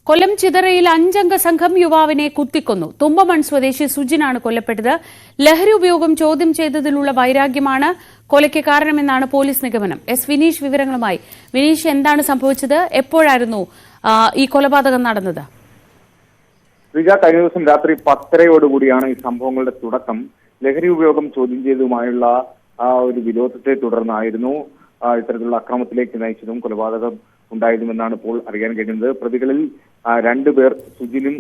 കൊല്ലം ചിതറയിൽ 5 സംഘം യുവാവിനെ കുത്തിക്കൊന്നു. തുമ്പമൺ സ്വദേശി സുജിനാണ് കൊല്ലപ്പെട്ടത്. ലഹരി ഉപയോഗം ചോദ്യം ചെയ്തതിലുള്ള വൈരാഗ്യമാണ് കൊലയ്ക്ക് കാരണമെന്നാണ് പോലീസ് നിഗമനം. എസ് വിനീഷ് വിവരങ്ങളുമായി. വിനീഷ്, എന്താണ് സംഭവിച്ചത്? എപ്പോഴായിരുന്നു ഈ കൊലപാതകം നടന്നത്? കഴിഞ്ഞ ദിവസം രാത്രി 10:30 ഈ സംഭവങ്ങളുടെ തുടക്കം. ലഹരി ഉപയോഗം ചോദ്യം ചെയ്തതുമായുള്ള ഒരു വിരോധത്തെ തുടർന്നായിരുന്നു ഇത്തരത്തിലുള്ള അക്രമത്തിലേക്ക് നയിച്ചതും കൊലപാതകം ഉണ്ടായതുമെന്നാണ് ഇപ്പോൾ അറിയാൻ കഴിയുന്നത്. പ്രതികളിൽ 2 പേർ സുജിനും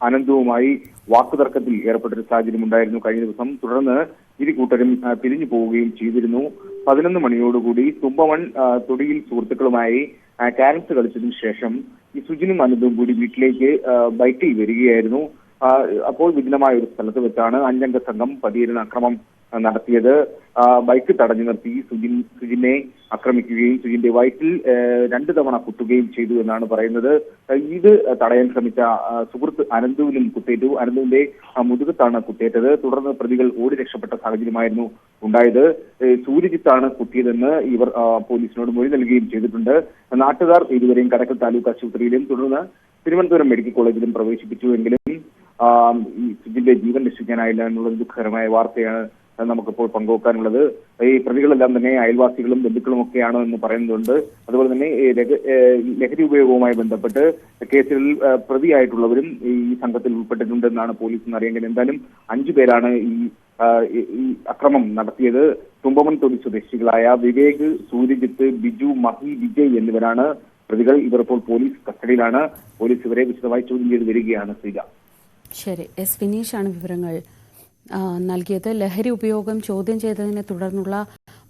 അനന്തുവുമായി വാക്കുതർക്കത്തിൽ ഏർപ്പെട്ടൊരു സാഹചര്യം ഉണ്ടായിരുന്നു കഴിഞ്ഞ ദിവസം. തുടർന്ന് ഇരു കൂട്ടരും പിരിഞ്ഞു പോവുകയും ചെയ്തിരുന്നു. 11 മണിയോടുകൂടി തുമ്പമൺ തൊടിയിൽ സുഹൃത്തുക്കളുമായി ക്യാരംസ് കളിച്ചതിനു ശേഷം ഈ സുജിനും അനന്തുവും കൂടി വീട്ടിലേക്ക് ബൈക്കിൽ വരികയായിരുന്നു. അപ്പോൾ വിജനമായ ഒരു സ്ഥലത്ത് വെച്ചാണ് 5 സംഘം പതിയിരുന്ന അക്രമം നടത്തിയത്. ബൈക്ക് തടഞ്ഞു നിർത്തി സുജിനെ ആക്രമിക്കുകയും സുജിന്റെ വയറ്റിൽ 2 തവണ കുത്തുകയും ചെയ്തു എന്നാണ് പറയുന്നത്. ഇത് തടയാൻ ശ്രമിച്ച സുഹൃത്ത് അനന്തുവിനും കുത്തേറ്റു. അനന്തുവിന്റെ മുതുകത്താണ് കുത്തേറ്റത്. തുടർന്ന് പ്രതികൾ ഓടി രക്ഷപ്പെട്ട സാഹചര്യമായിരുന്നു ഉണ്ടായത്. സൂര്യജിത്താണ് കുത്തിയതെന്ന് ഇവർ പോലീസിനോട് മൊഴി നൽകുകയും ചെയ്തിട്ടുണ്ട്. നാട്ടുകാർ ഇതുവരെയും കടക്കൽ താലൂക്ക് ആശുപത്രിയിലും തുടർന്ന് തിരുവനന്തപുരം മെഡിക്കൽ കോളേജിലും പ്രവേശിപ്പിച്ചുവെങ്കിലും ഈ സുജിന്റെ ജീവൻ രക്ഷിക്കാനായില്ല എന്നുള്ളത് ദുഃഖകരമായ വാർത്തയാണ് നമുക്കിപ്പോൾ പങ്കുവെക്കാനുള്ളത്. ഈ പ്രതികളെല്ലാം തന്നെ അയൽവാസികളും ബന്ധുക്കളും ഒക്കെയാണ് എന്ന് പറയുന്നുണ്ട്. അതുപോലെ തന്നെ ലഹരി ഉപയോഗവുമായി ബന്ധപ്പെട്ട് കേസുകളിൽ പ്രതിയായിട്ടുള്ളവരും ഈ സംഘത്തിൽ ഉൾപ്പെട്ടിട്ടുണ്ടെന്നാണ് പോലീസിന് അറിയേണ്ടത്. എന്തായാലും 5 പേരാണ് ഈ അക്രമം നടത്തിയത്. തുമ്പമൺ തൊടി സ്വദേശികളായ വിവേക്, സൂര്യജിത്ത്, ബിജു, മഹി, വിജയ് എന്നിവരാണ് പ്രതികൾ. ഇവർ ഇപ്പോൾ പോലീസ് കസ്റ്റഡിയിലാണ്. പോലീസ് ഇവരെ വിശദമായി ചോദ്യം ചെയ്ത് വരികയാണ്. ശരി, എസ് വിനീഷാണ് വിവരങ്ങൾ നൽകിയത്. ലഹരി ഉപയോഗം ചോദ്യം ചെയ്തതിനെ തുടർന്നുള്ള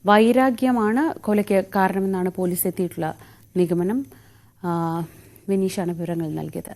വൈരാഗ്യമാണ് കൊലയ്ക്ക് കാരണമെന്നാണ് പോലീസ് എത്തിയിട്ടുള്ള നിഗമനം. വിനീഷാണ് വിവരങ്ങൾ നൽകിയത്.